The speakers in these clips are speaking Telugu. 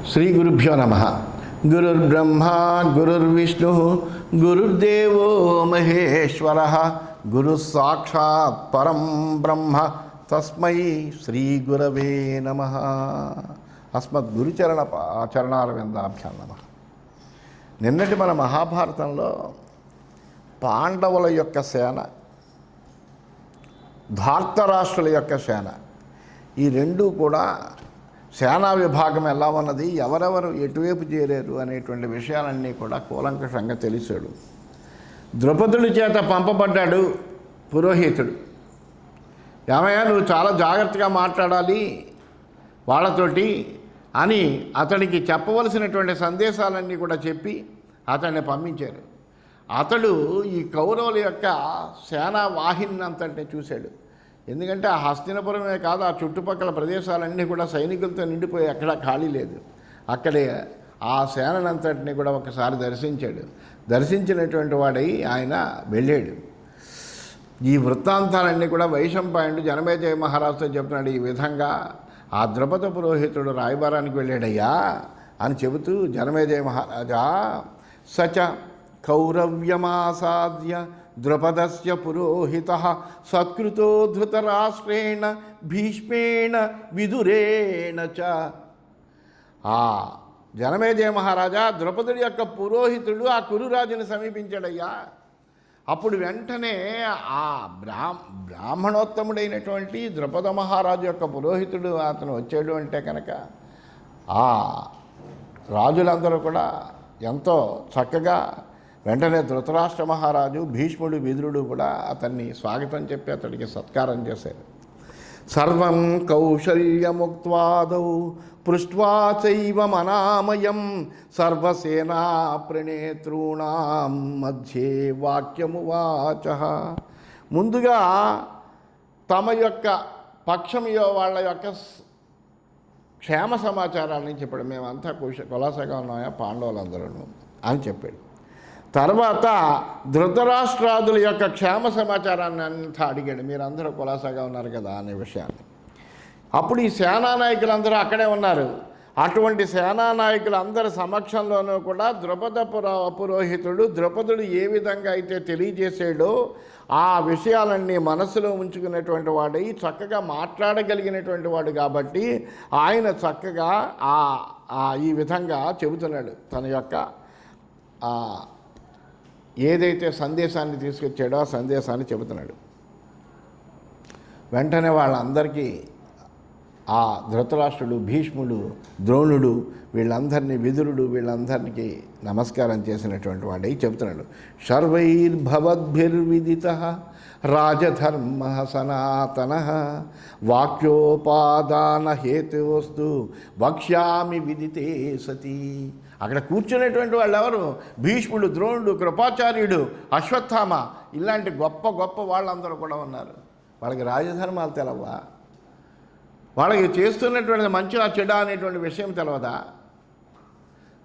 శ్రీ గురుభ్యో నమ. గురుర్బ్రహ్మ గురుర్విష్ణు గురుర్దేవో మహేశ్వర గురు సాక్షాత్ పరం బ్రహ్మ తస్మై శ్రీ గురవే నమ. అస్మద్ చరణారవిందాభ్యాం నమ. నిన్నటి మన మహాభారతంలో పాండవుల యొక్క సేన, ధార్తరాష్ట్రుల యొక్క సేన, ఈ రెండూ కూడా సేనా విభాగం ఎలా ఉన్నది, ఎవరెవరు ఎటువైపు చేరారు అనేటువంటి విషయాలన్నీ కూడా కూలంకషంగా తెలిసాడు. ద్రౌపదుడి చేత పంపబడ్డాడు పురోహితుడు. ఏమయ్యా, నువ్వు చాలా జాగ్రత్తగా మాట్లాడాలి వాళ్ళతోటి అని అతడికి చెప్పవలసినటువంటి సందేశాలన్నీ కూడా చెప్పి అతన్ని పంపించారు. అతడు ఈ కౌరవుల యొక్క సేనా వాహిని అంతటిని చూశాడు. ఎందుకంటే ఆ హస్తినపురమే కాదు, ఆ చుట్టుపక్కల ప్రదేశాలన్నీ కూడా సైనికులతో నిండిపోయి ఎక్కడా ఖాళీ లేదు. అక్కడే ఆ సేనంతటిని కూడా ఒకసారి దర్శించాడు. దర్శించినటువంటి వాడై ఆయన వెళ్ళాడు. ఈ వృత్తాంతాలన్నీ కూడా వైశంపాయనుడు జనమేజయ మహారాజుతో చెప్తున్నాడు. ఈ విధంగా ఆ ద్రౌపద పురోహితుడు రాయబారానికి వెళ్ళాడయ్యా అని చెబుతూ, జనమేజయ మహారాజా సచ కౌరవ్యమాసాద్య ద్రౌపదస్య పురోహితః సత్కృతో ధృతరాష్ట్రేణ భీష్మేణ విదురేణ చ. ఆ జనమేజయ మహారాజా, ద్రౌపదుడి యొక్క పురోహితుడు ఆ కురురాజుని సమీపించాడయ్యా. అప్పుడు వెంటనే ఆ బ్రాహ్మణోత్తముడైనటువంటి ద్రౌపద మహారాజు యొక్క పురోహితుడు అతను వచ్చాడు అంటే కనుక ఆ రాజులందరూ కూడా ఎంతో చక్కగా వెంటనే ధృతరాష్ట్ర మహారాజు, భీష్ముడు, విదురుడు కూడా అతన్ని స్వాగతం చెప్పి అతడికి సత్కారం చేశారు. సర్వం కౌశల్యముక్త్వాదౌ పృష్ట్వా చైవమనామయం సర్వసేనా ప్రణేతॄణాం మధ్యే వాక్యమువాచ. ముందుగా తమ యొక్క పక్షమియో వాళ్ళ యొక్క క్షేమ సమాచారాన్ని చెప్పాడు. మేమంతా కులాసగా ఉన్నాయా పాండవులందరూ అని చెప్పాడు. తర్వాత ధృతరాష్ట్రాదుల యొక్క క్షేమ సమాచారాన్ని అంతా అడిగాడు. మీరందరూ కులాసాగా ఉన్నారు కదా అనే విషయాన్ని. అప్పుడు ఈ సేనానాయకులందరూ అక్కడే ఉన్నారు. అటువంటి సేనానాయకులందరి సమక్షంలోనూ కూడా ద్రౌపద పురోహితుడు ద్రౌపదుడు ఏ విధంగా అయితే తెలియజేసాడో ఆ విషయాలన్నీ మనసులో ఉంచుకున్నటువంటి వాడై చక్కగా మాట్లాడగలిగినటువంటి వాడు కాబట్టి ఆయన చక్కగా ఈ విధంగా చెబుతున్నాడు. తన యొక్క ఏదైతే సందేశాన్ని తీసుకొచ్చాడో ఆ సందేశాన్ని చెబుతున్నాడు. వెంటనే వాళ్ళందరికీ ఆ ధృతరాష్ట్రుడు, భీష్ముడు, ద్రోణుడు, వీళ్ళందరినీ, విదురుడు, వీళ్ళందరికీ నమస్కారం చేసినటువంటి వాడై చెబుతున్నాడు. సర్వైర్భవద్భిర్విదితః రాజధర్మ సనాతన వాక్యోపాదాన హేతువస్తు వక్ష్యామి విదితే సతి. అక్కడ కూర్చునేటువంటి వాళ్ళు ఎవరు? భీష్ముడు, ద్రోణుడు, కృపాచార్యుడు, అశ్వత్థామ, ఇలాంటి గొప్ప గొప్ప వాళ్ళందరూ కూడా ఉన్నారు. వాళ్ళకి రాజధర్మాలు తెలవా? వాళ్ళకి చేస్తున్నటువంటి మంచిగా చెడ అనేటువంటి విషయం తెలవదా?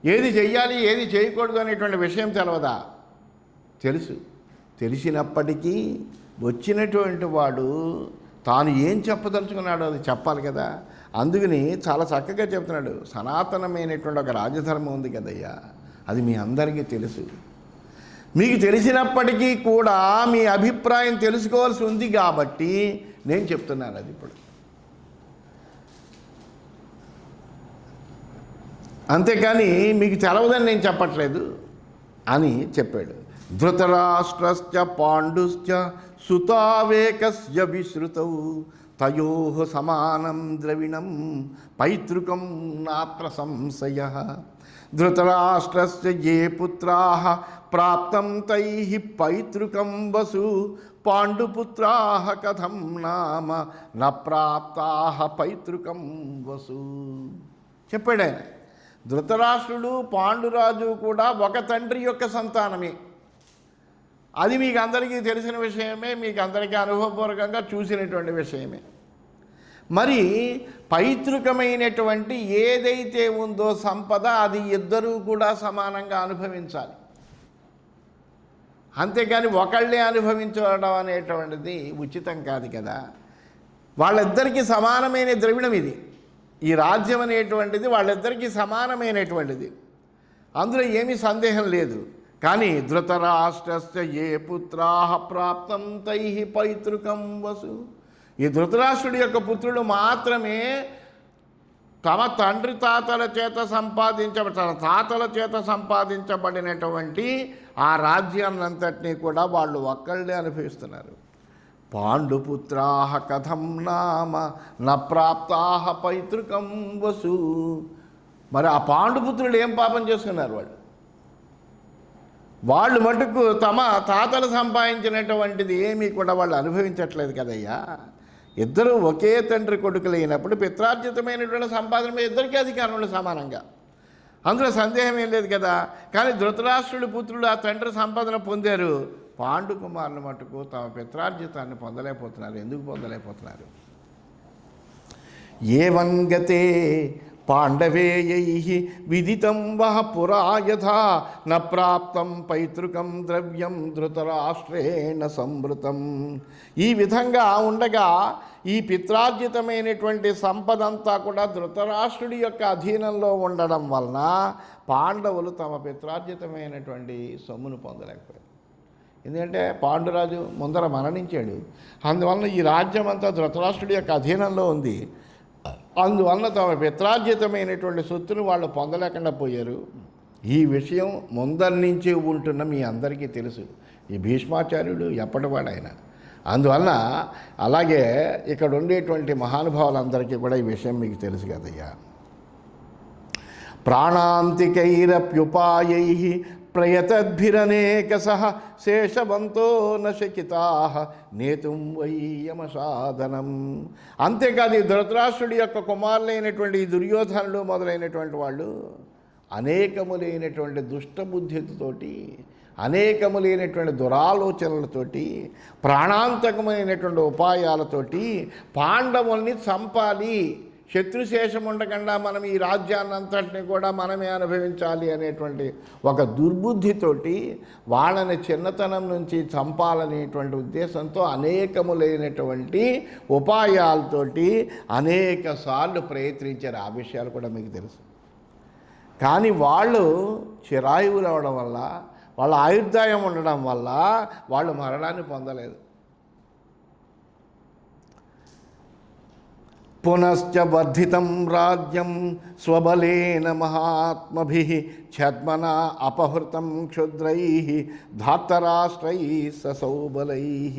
ఏది చెయ్యాలి ఏది చేయకూడదు అనేటువంటి విషయం తెలవదా? తెలుసు. తెలిసినప్పటికీ వచ్చినటువంటి వాడు తాను ఏం చెప్పదలుచుకున్నాడో అది చెప్పాలి కదా. అందుకని చాలా చక్కగా చెప్తున్నాడు. సనాతనమైనటువంటి ఒక రాజధర్మం ఉంది కదయ్యా, అది మీ అందరికీ తెలుసు. మీకు తెలిసినప్పటికీ కూడా మీ అభిప్రాయం తెలుసుకోవాల్సి ఉంది కాబట్టి నేను చెప్తున్నాను అది ఇప్పుడు. అంతేకాని మీకు తెలవదని నేను చెప్పట్లేదు అని చెప్పాడు. ధృతరాష్ట్రస్య పాండుశ్చ సుతావేకస్య విశ్రుతౌ తయోః సమానం ద్రవిణం పైతృకం నాత్ర సంశయః. ధృతరాష్ట్రస్య ఏ పుత్రాః ప్రాప్తం తైః పైతృకం వసు పాండుపుత్రాః కథం నామ న ప్రాప్తాః పైతృకం వసు. చెప్పాడు ఆయన. ధృతరాష్ట్రుడు, పాండురాజు కూడా ఒక తండ్రి యొక్క సంతానమే. అది మీకు అందరికీ తెలిసిన విషయమే, మీకు అందరికీ అనుభవపూర్వకంగా చూసినటువంటి విషయమే. మరి పైతృకమైనటువంటి ఏదైతే ఉందో సంపద, అది ఇద్దరూ కూడా సమానంగా అనుభవించాలి. అంతేకాని ఒకళ్ళే అనుభవించడం అనేటువంటిది ఉచితం కాదు కదా. వాళ్ళిద్దరికీ సమానమైన ద్రవిణం ఇది. ఈ రాజ్యం అనేటువంటిది వాళ్ళిద్దరికీ సమానమైనటువంటిది, అందులో ఏమీ సందేహం లేదు. కానీ ధృతరాష్ట్రస్య ఏ పుత్రాః ప్రాప్తం తైః పైతృకం వసు, ఈ ధృతరాష్ట్రుడి యొక్క పుత్రులు మాత్రమే తమ తండ్రి తాతల చేత తన తాతల చేత సంపాదించబడినటువంటి ఆ రాజ్యాన్నంతటినీ కూడా వాళ్ళు ఒక్కళ్ళే అనుభవిస్తున్నారు. పాండుపుత్రాః కథం నామ న ప్రాప్తాః పైతృకం వసు. మరి ఆ పాండుపుత్రులు ఏం పాపం చేసుకున్నారు? వాళ్ళు మటుకు తమ తాతలు సంపాదించినటువంటిది ఏమీ కూడా వాళ్ళు అనుభవించట్లేదు కదయ్యా. ఇద్దరు ఒకే తండ్రి కొడుకులు అయినప్పుడు పిత్రార్జితమైనటువంటి సంపాదన మీద ఇద్దరికీ అధికారంలో సమానంగా, అందులో సందేహం ఏం లేదు కదా. కానీ ధృతరాష్ట్రుడి పుత్రులు ఆ తండ్రి సంపాదన పొందారు, పాండుకుమారులు మటుకు తమ పిత్రార్జితాన్ని పొందలేకపోతున్నారు. ఎందుకు పొందలేకపోతున్నారు? ఏవం గతే పాండవేయైః విదితం వః పురా యథా న ప్రాప్తం పైతృకం ద్రవ్యం ధృతరాష్ట్రేణ సంవృతం. ఈ విధంగా ఉండగా ఈ పిత్రార్జితమైనటువంటి సంపదంతా కూడా ధృతరాష్ట్రుడి యొక్క అధీనంలో ఉండడం వలన పాండవులు తమ పిత్రార్జితమైనటువంటి సొమ్మును పొందలేకపోయారు. ఎందుకంటే పాండురాజు ముందర మరణించాడు, అందువలన ఈ రాజ్యం అంతా ధృతరాష్ట్రుడి యొక్క అధీనంలో ఉంది. అందువలన తమ పిత్రార్జితమైనటువంటి సొత్తును వాళ్ళు పొందలేకుండా పోయారు. ఈ విషయం ముందరి నుంచి ఉంటున్న మీ అందరికీ తెలుసు. ఈ భీష్మాచార్యుడు ఎప్పటివాడు ఆయన. అందువలన అలాగే ఇక్కడ ఉండేటువంటి మహానుభావులందరికీ కూడా ఈ విషయం మీకు తెలుసు కదయ్యా. ప్రాణాంతికైరప్యుపాయైః ప్రయతద్భిరనేకశః శేషవంతో న శకితాః నేతుం వై యమసాధనం. అంతేకాదు ఈ ధృతరాష్ట్రుడి యొక్క కుమారులైనటువంటి ఈ దుర్యోధనులు మొదలైనటువంటి వాళ్ళు అనేకములైనటువంటి దుష్టబుద్ధితోటి, అనేకములైనటువంటి దురాలోచనలతోటి, ప్రాణాంతకమైనటువంటి ఉపాయాలతోటి పాండవుల్ని చంపాలి, శత్రుశేషం ఉండకుండా మనం ఈ రాజ్యాన్నంతటిని కూడా మనమే అనుభవించాలి అనేటువంటి ఒక దుర్బుద్ధితోటి వాళ్ళని చిన్నతనం నుంచి చంపాలనేటువంటి ఉద్దేశంతో అనేకములైనటువంటి ఉపాయాలతోటి అనేక సార్లు ప్రయత్నించారు. ఆ విషయాలు కూడా మీకు తెలుసు. కానీ వాళ్ళు చిరాయువులు అవడం వల్ల, వాళ్ళ ఆయుర్దాయం ఉండడం వల్ల వాళ్ళు మరణాన్ని పొందలేదు. పునశ్చ వర్ధితం రాజ్యం స్వబలేన మహాత్మభిః ఛద్మనా అపహృతం క్షుద్రైః ధార్తరాష్ట్రైః ససౌబలైః.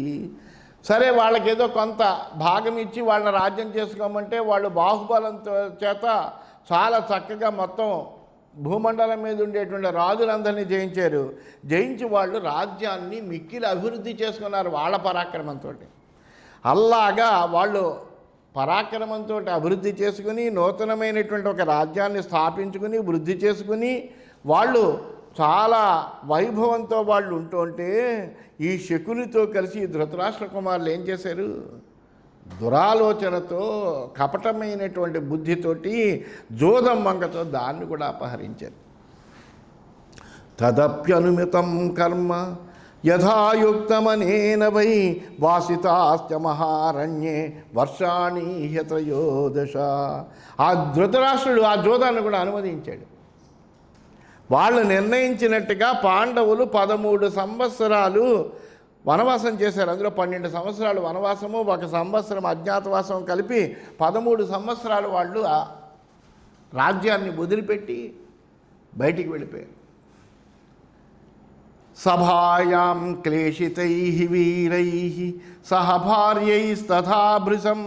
సరే, వాళ్ళకేదో కొంత భాగం ఇచ్చి వాళ్ళని రాజ్యం చేసుకోమంటే వాళ్ళు బాహుబలంతో చేత చాలా చక్కగా మొత్తం భూమండలం మీద ఉండేటువంటి రాజులందరినీ జయించారు. జయించి వాళ్ళు రాజ్యాన్ని మిక్కిలి అభివృద్ధి చేసుకున్నారు వాళ్ళ పరాక్రమంతో. అలాగా వాళ్ళు పరాక్రమంతో అభివృద్ధి చేసుకుని నూతనమైనటువంటి ఒక రాజ్యాన్ని స్థాపించుకుని వృద్ధి చేసుకుని వాళ్ళు చాలా వైభవంతో వాళ్ళు ఉంటుంటే ఈ శకునితో కలిసి ధృతరాష్ట్ర కుమారులు ఏం చేశారు? దురాలోచనతో, కపటమైనటువంటి బుద్ధితోటి, జోదమ్మంగతో దాన్ని కూడా అపహరించారు. తదప్యనుమితం కర్మ యథాయుక్తమనేన వై వాసితాశ్చ మహారణ్యే వర్షాణి హ్యత్రయోదశ. ఆ ధృతరాష్ట్రుడు ఆ జోదాన్ని కూడా అనుమతించాడు. వాళ్ళు నిర్ణయించినట్టుగా పాండవులు 13 సంవత్సరాలు వనవాసం చేశారు. అందులో 12 సంవత్సరాలు వనవాసము, 1 సంవత్సరం అజ్ఞాతవాసం కలిపి 13 సంవత్సరాలు వాళ్ళు ఆ రాజ్యాన్ని వదిలిపెట్టి బయటికి వెళ్ళిపోయారు. సభాయాం క్లేశితైః వీరైః సహ భార్యైస్తథా భృశం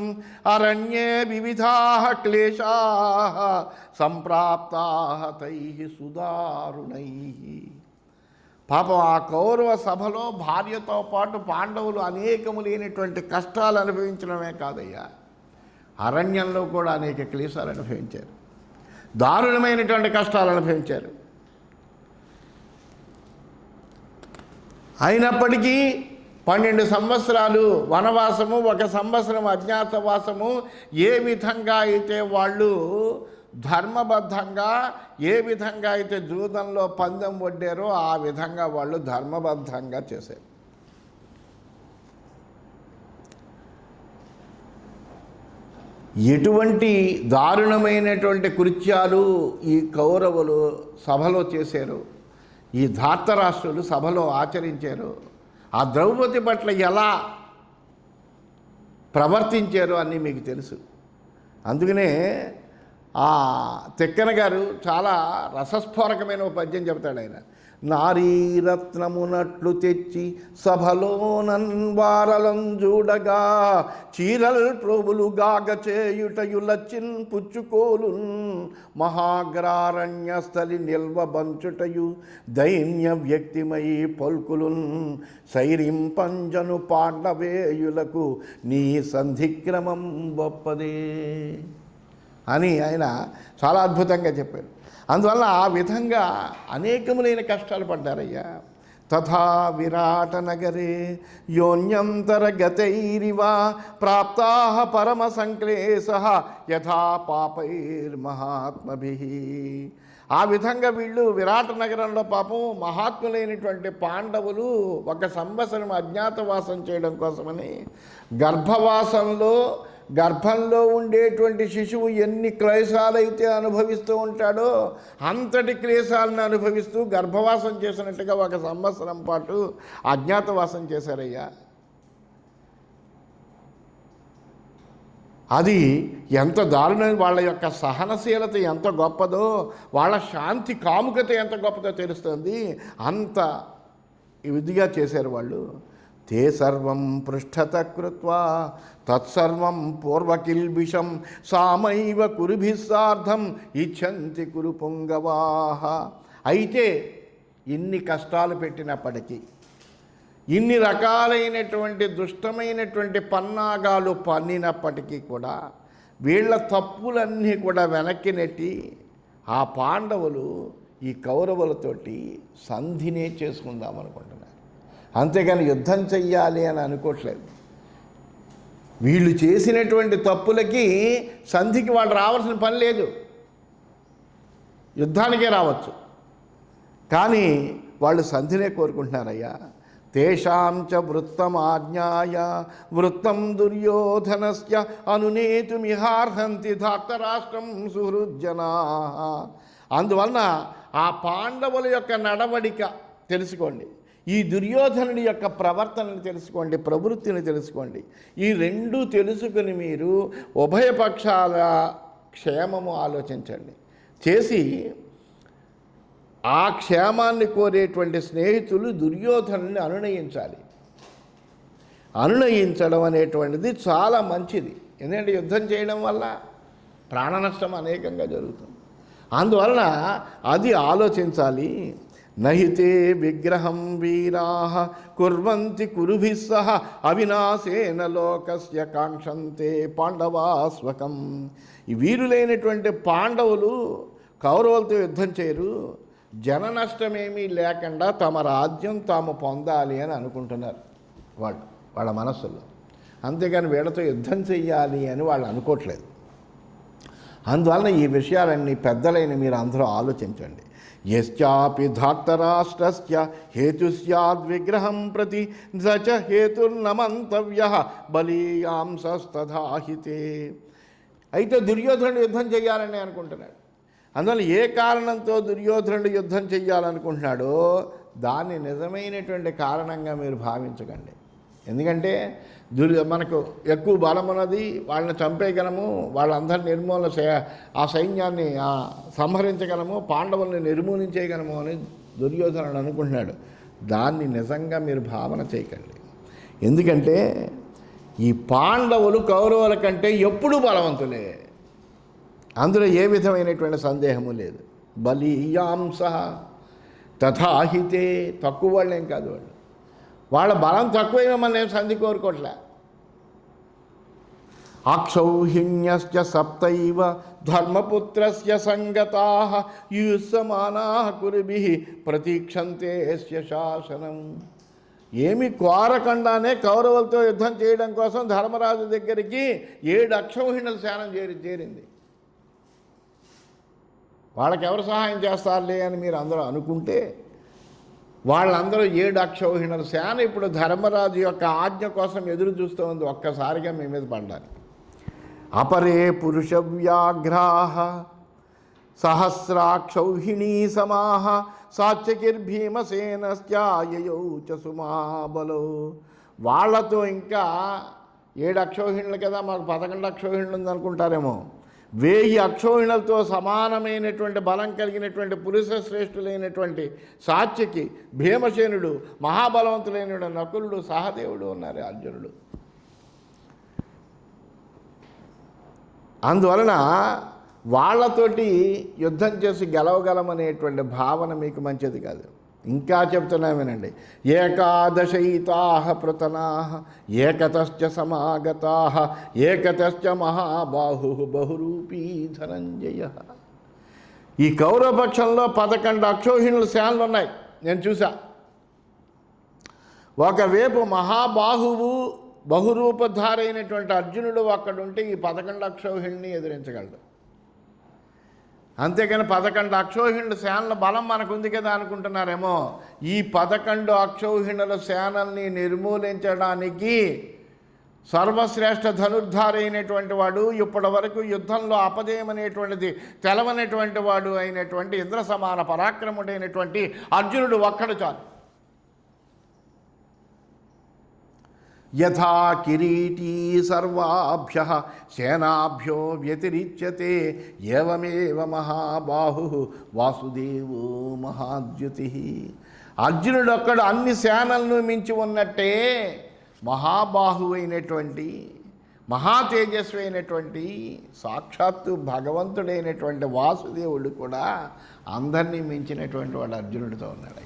అరణ్యే వివిధాః క్లేశాః సంప్రాప్తాః తైః సుదారుణైః. పాపం ఆ కౌరవ సభలో భార్యతో పాటు పాండవులు అనేకములైనటువంటి కష్టాలు అనుభవించడమే కాదయ్యా, అరణ్యంలో కూడా అనేక క్లేశాలు అనుభవించారు, దారుణమైనటువంటి కష్టాలు అనుభవించారు. అయినప్పటికీ 12 సంవత్సరాలు వనవాసము, 1 సంవత్సరం అజ్ఞాతవాసము, ఏ విధంగా అయితే వాళ్ళు ధర్మబద్ధంగా, ఏ విధంగా అయితే జూదంలో పందెం వడ్డారో ఆ విధంగా వాళ్ళు ధర్మబద్ధంగా చేశారు. ఎటువంటి దారుణమైనటువంటి కృత్యాలు ఈ కౌరవులు సభలో చేశారు, ఈ ధార్తరాష్ట్రులు సభలో ఆచరించారు, ఆ ద్రౌపది పట్ల ఎలా ప్రవర్తించారు అన్నీ మీకు తెలుసు. అందుకనే ఆ తిక్కన గారు చాలా రసస్ఫోరకమైన ఒక పద్యం చెబుతాడు ఆయన. నారీరత్నమునట్లు తెచ్చి సభలోనన్ వారలంజూడగా చీరల్ ప్రభులు గాగ చేయుటయులచిన్ పుచ్చుకోలున్ మహాగ్రారణ్యస్థలి నిల్వ బంచుటయు దైన్య వ్యక్తిమై పల్కులున్ సైరింపంజను పాండవేయులకు నీ సంధిక్రమం గొప్పదే అని ఆయన చాలా అద్భుతంగా చెప్పారు. అందువల్ల ఆ విధంగా అనేకములైన కష్టాలు పడ్డారయ్యా. తథా విరాట నగరే యోన్యంతరగతైరివ ప్రాప్తా పరమ సంక్లేశ యథా పాపైర్మహాత్మభిః. ఆ విధంగా వీళ్ళు విరాట నగరంలో పాపం మహాత్ములైనటువంటి పాండవులు 1 సంవత్సరం అజ్ఞాతవాసం చేయడం కోసమని గర్భంలో ఉండేటువంటి శిశువు ఎన్ని క్లేశాలైతే అనుభవిస్తూ ఉంటాడో అంతటి క్లేశాలను అనుభవిస్తూ గర్భవాసం చేసినట్టుగా 1 సంవత్సరం పాటు అజ్ఞాతవాసం చేశారయ్యా. అది ఎంత దారుణం, వాళ్ళ యొక్క సహనశీలత ఎంత గొప్పదో, వాళ్ళ శాంతి కాముకత ఎంత గొప్పదో తెలుస్తుంది. అంత విధిగా చేశారు వాళ్ళు. తే సర్వం పృష్ఠత కృత్వా తత్సర్వం పూర్వకిల్బిషం సామైవ కురుభిస్సార్థం ఇచ్చంతి కురు పుంగవాహ. అయితే ఇన్ని కష్టాలు పెట్టినప్పటికీ, ఇన్ని రకాలైనటువంటి దుష్టమైనటువంటి పన్నాగాలు పన్నినప్పటికీ కూడా వీళ్ళ తప్పులన్నీ కూడా వెనక్కి నెట్టి ఆ పాండవులు ఈ కౌరవులతోటి సంధినే చేసుకుందాం అనుకుంటున్నారు. అంతేగాని యుద్ధం చెయ్యాలి అని అనుకోవట్లేదు. వీళ్ళు చేసినటువంటి తప్పులకి సంధికి వాళ్ళు రావాల్సిన పని లేదు, యుద్ధానికే రావచ్చు. కానీ వాళ్ళు సంధినే కోరుకుంటున్నారయ్యా. తేషాం చ వృత్తమాజ్ఞాయ వృత్తం దుర్యోధనస్య అనునేతుమిహార్హంతి ధార్తరాష్ట్రం సుహృజ్జనా. అందువలన ఆ పాండవుల యొక్క నడవడిక తెలుసుకోండి, ఈ దుర్యోధనుడి యొక్క ప్రవర్తనని తెలుసుకోండి, ప్రవృత్తిని తెలుసుకోండి. ఈ 2 తెలుసుకుని మీరు ఉభయపక్షాల క్షేమము ఆలోచించండి. చేసి ఆ క్షేమాన్ని కోరేటువంటి స్నేహితులు దుర్యోధనుని అనునయించాలి. అనునయించడం అనేటువంటిది చాలా మంచిది. ఎందుకంటే యుద్ధం చేయడం వల్ల ప్రాణ నష్టం అనేకంగా జరుగుతుంది. అందువలన అది ఆలోచించాలి. నహితే విగ్రహం వీరాః కుర్వంతి కురుభిః సహ అవినాశేన లోకస్య కాంక్షంతే పాండవాస్వకం. ఈ వీరులైనటువంటి పాండవులు కౌరవులతో యుద్ధం చేయరు, జన నష్టమేమీ లేకుండా తమ రాజ్యం తాము పొందాలి అని అనుకుంటున్నారు వాళ్ళ మనస్సులో. అంతేగాని వీళ్ళతో యుద్ధం చెయ్యాలి అని వాళ్ళు అనుకోవట్లేదు. అందువలన ఈ విషయాలన్నీ పెద్దలైన మీరు అందరూ ఆలోచించండి. యశ్చాపి ధార్తరాష్ట్రస్య హేతుస్యాద్విగ్రహం ప్రతి సచ హేతుర్నమంతవ్యః బలీయాంసస్తథాహితే. అయితే దుర్యోధనుడు యుద్ధం చేయాలని అనుకుంటున్నాడు. అందువల్ల ఏ కారణంతో దుర్యోధనుడు యుద్ధం చెయ్యాలనుకుంటున్నాడో దాన్ని నిజమైనటువంటి కారణంగా మీరు భావించకండి. ఎందుకంటే మనకు ఎక్కువ బలం ఉన్నది, వాళ్ళని చంపేయగలము, వాళ్ళందరినీ ఆ సైన్యాన్ని సంహరించగలము, పాండవుల్ని నిర్మూలించేయగలము అని దుర్యోధనుడు అనుకుంటున్నాడు. దాన్ని నిజంగా మీరు భావన చేయకండి. ఎందుకంటే ఈ పాండవులు కౌరవుల కంటే ఎప్పుడూ బలవంతులే, అందులో ఏ విధమైనటువంటి సందేహము లేదు. బలీయాంస తథాహితే, తక్కువ వాళ్ళేం కాదు వాళ్ళు. వాళ్ళ బలం తక్కువైనా మనం ఏం సంధి కోరుకోవట్లే. అక్షౌహిణ్యశ్చ సప్తైవ ధర్మపుత్రస్య సంగతాః యుస్సమానాః కురుభిః ప్రతీక్షంతేస్య శాసనం. ఏమి కోరకుండానే కౌరవులతో యుద్ధం చేయడం కోసం ధర్మరాజు దగ్గరికి 7 అక్షౌహిణుల సేన చేరింది. వాళ్ళకి ఎవరు సహాయం చేస్తారులే అని మీరు అందరూ అనుకుంటే వాళ్ళందరూ 7 అక్షౌహిణుల సేన ఇప్పుడు ధర్మరాజు యొక్క ఆజ్ఞ కోసం ఎదురు చూస్తూ ఉంది ఒక్కసారిగా మీ మీద పడ్డానికి. అపరే పురుషవ్యాఘ్రాః సహస్రాక్షౌహిణీ సమాః సాత్యకిర్భీమసేనశ్చాయయౌ చ సుమాబలో. వాళ్ళతో ఇంకా 7 అక్షౌహిణులు కదా, మాకు 11 అక్షౌహిణులు ఉందనుకుంటారేమో. 1000 అక్షౌహిణులతో సమానమైనటువంటి బలం కలిగినటువంటి పురుష శ్రేష్ఠులైనటువంటి సాత్యకి, భీమసేనుడు, మహాబలవంతులైన నకులుడు, సహదేవుడు ఉన్నారు, అర్జునుడు. అందువలన వాళ్ళతోటి యుద్ధం చేసి గెలవగలమనేటువంటి భావన మీకు మంచిది కాదు. ఇంకా చెప్తున్నా వినండి. ఏకాదశైతాః పృతనాః ఏకతశ్చ సమాగతాః ఏకతశ్చ మహాబాహుః బహురూపీ ధనంజయః. ఈ కౌరవపక్షంలో 11 అక్షౌహిణుల సేనలు ఉన్నాయి, నేను చూసా. ఒకవైపు మహాబాహువు బహురూపధారైనటువంటి అర్జునుడు అక్కడుంటే ఈ 11 అక్షౌహిణిని ఎదిరించగలడు. అంతేకాని 11 అక్షౌహిణుల సేనల బలం మనకుంది కదా అనుకుంటున్నారేమో. ఈ 11 అక్షౌహిణుల సేనల్ని నిర్మూలించడానికి సర్వశ్రేష్ఠ ధనుర్ధారైనటువంటి వాడు, ఇప్పటి వరకు యుద్ధంలో అపజయం అనేటువంటిది తెలవనటువంటి వాడు అయినటువంటి ఇంద్ర సమాన పరాక్రముడైనటువంటి అర్జునుడు ఒక్కడు చాలు. యథా కిరీటీ సర్వాభ్యః సేనాభ్యో వ్యతిరిచ్యతే ఏవమేవ మహాబాహుః వాసుదేవో మహాద్యుతిః. అర్జునుడు ఒక్కడు అన్ని సేనలను మించి ఉన్నట్టే మహాబాహువైనటువంటి, మహా తేజస్వి అయినటువంటి సాక్షాత్తు భగవంతుడైనటువంటి వాసుదేవుడు కూడా అందరినీ మించినటువంటి వాడు అర్జునుడితో ఉన్నాడు.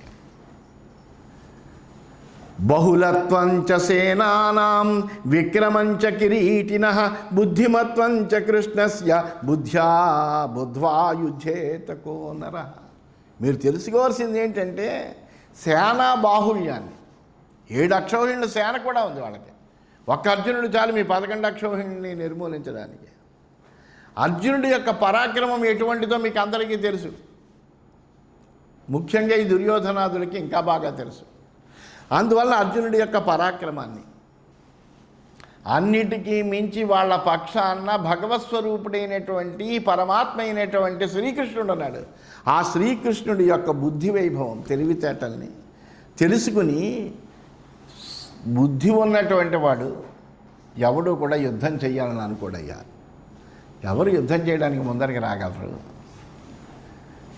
బహుళత్వంచ సేనానాం విక్రమంచ కిరీటినః బుద్ధిమత్వంచ కృష్ణస్య బుద్ధ్యా బుద్ధ్వా యుధ్యేత కో నరః. మీరు తెలుసుకోవాల్సింది ఏంటంటే సేనా బాహుళ్యాన్ని. 7 అక్షౌహిణుల సేన కూడా ఉంది వాళ్ళకి. ఒక్క అర్జునుడు చాలు మీ 11 అక్షౌహిణుల్ని నిర్మూలించడానికి. అర్జునుడి యొక్క పరాక్రమం ఎటువంటిదో మీకు అందరికీ తెలుసు. ముఖ్యంగా ఈ దుర్యోధనాదులకి ఇంకా బాగా తెలుసు. అందువల్ల అర్జునుడి యొక్క పరాక్రమాన్ని అన్నిటికీ మించి వాళ్ళ పక్షాన భగవత్స్వరూపుడైనటువంటి పరమాత్మ అయినటువంటి శ్రీకృష్ణుడు ఉన్నాడు. ఆ శ్రీకృష్ణుడి యొక్క బుద్ధి వైభవం, తెలివితేటల్ని తెలుసుకుని బుద్ధి ఉన్నటువంటి వాడు ఎవడు కూడా యుద్ధం చేయాలని అనుకోడయ్యా. ఎవరు యుద్ధం చేయడానికి ముందరికి రాగలరు?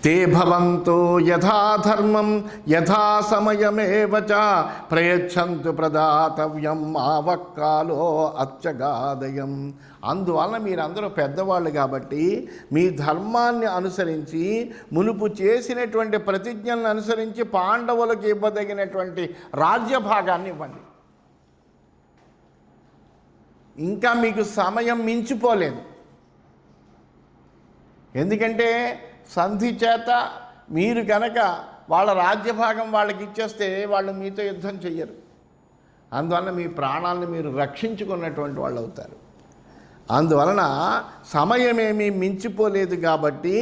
తే భవంతో యథా ధర్మం యథా సమయమేవ చ ప్రయచ్చంతు ప్రదాతవ్యం ఆవక్కాలో అత్యగాదయం. అందువలన మీరందరూ పెద్దవాళ్ళు కాబట్టి మీ ధర్మాన్ని అనుసరించి, మునుపు చేసినటువంటి ప్రతిజ్ఞలను అనుసరించి పాండవులకు ఇవ్వదగినటువంటి రాజ్యభాగాన్ని ఇవ్వండి. ఇంకా మీకు సమయం మించిపోలేదు. ఎందుకంటే సంధి చేత మీరు కనుక వాళ్ళ రాజ్యభాగం వాళ్ళకి ఇచ్చేస్తే వాళ్ళు మీతో యుద్ధం చెయ్యరు. అందువలన మీ ప్రాణాలను మీరు రక్షించుకున్నటువంటి వాళ్ళు అవుతారు. అందువలన సమయమేమీ మించిపోలేదు కాబట్టి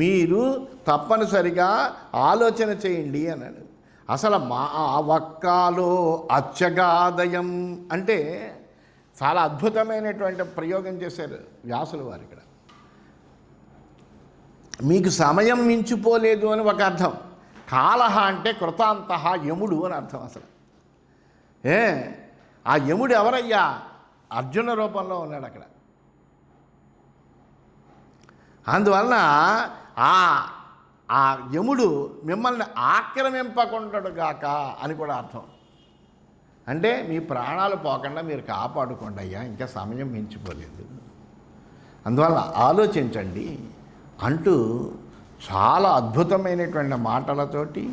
మీరు తప్పనిసరిగా ఆలోచన చేయండి అన్నాడు. అసలు మా వక్కాలో అత్యగాదయం అంటే చాలా అద్భుతమైనటువంటి ప్రయోగం చేశారు వ్యాసులు వారు. ఇక్కడ మీకు సమయం మించిపోలేదు అని ఒక అర్థం. కాలహ అంటే కృతాంతః, యముడు అని అర్థం. అసలు ఆ యముడు ఎవరయ్యా? అర్జున రూపంలో ఉన్నాడు అక్కడ. అందువలన ఆ యముడు మిమ్మల్ని ఆక్రమింపకుండాడు గాక అని కూడా అర్థం. అంటే మీ ప్రాణాలు పోకుండా మీరు కాపాడుకోండి అయ్యా, ఇంకా సమయం మించిపోలేదు, అందువల్ల ఆలోచించండి అంటూ చాలా అద్భుతమైనటువంటి మాటలతోటి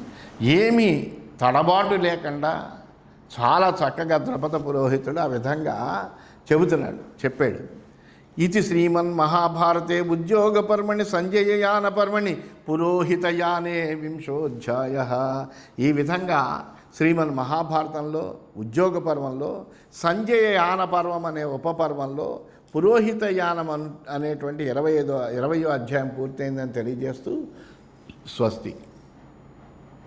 ఏమీ తడబాటు లేకుండా చాలా చక్కగా ద్రౌపద పురోహితుడు ఆ విధంగా చెప్పాడు. ఇది శ్రీమన్మహాభారతే ఉద్యోగపర్మణి సంజయయాన పర్మణి పురోహితయానే వింశోధ్యాయః. ఈ విధంగా శ్రీమన్ మహాభారతంలో ఉద్యోగ పర్వంలో సంజయయాన పర్వం అనే ఉపపర్వంలో పురోహితయానం అనేటువంటి 20వ అధ్యాయం పూర్తయిందని తెలియజేస్తూ స్వస్తి.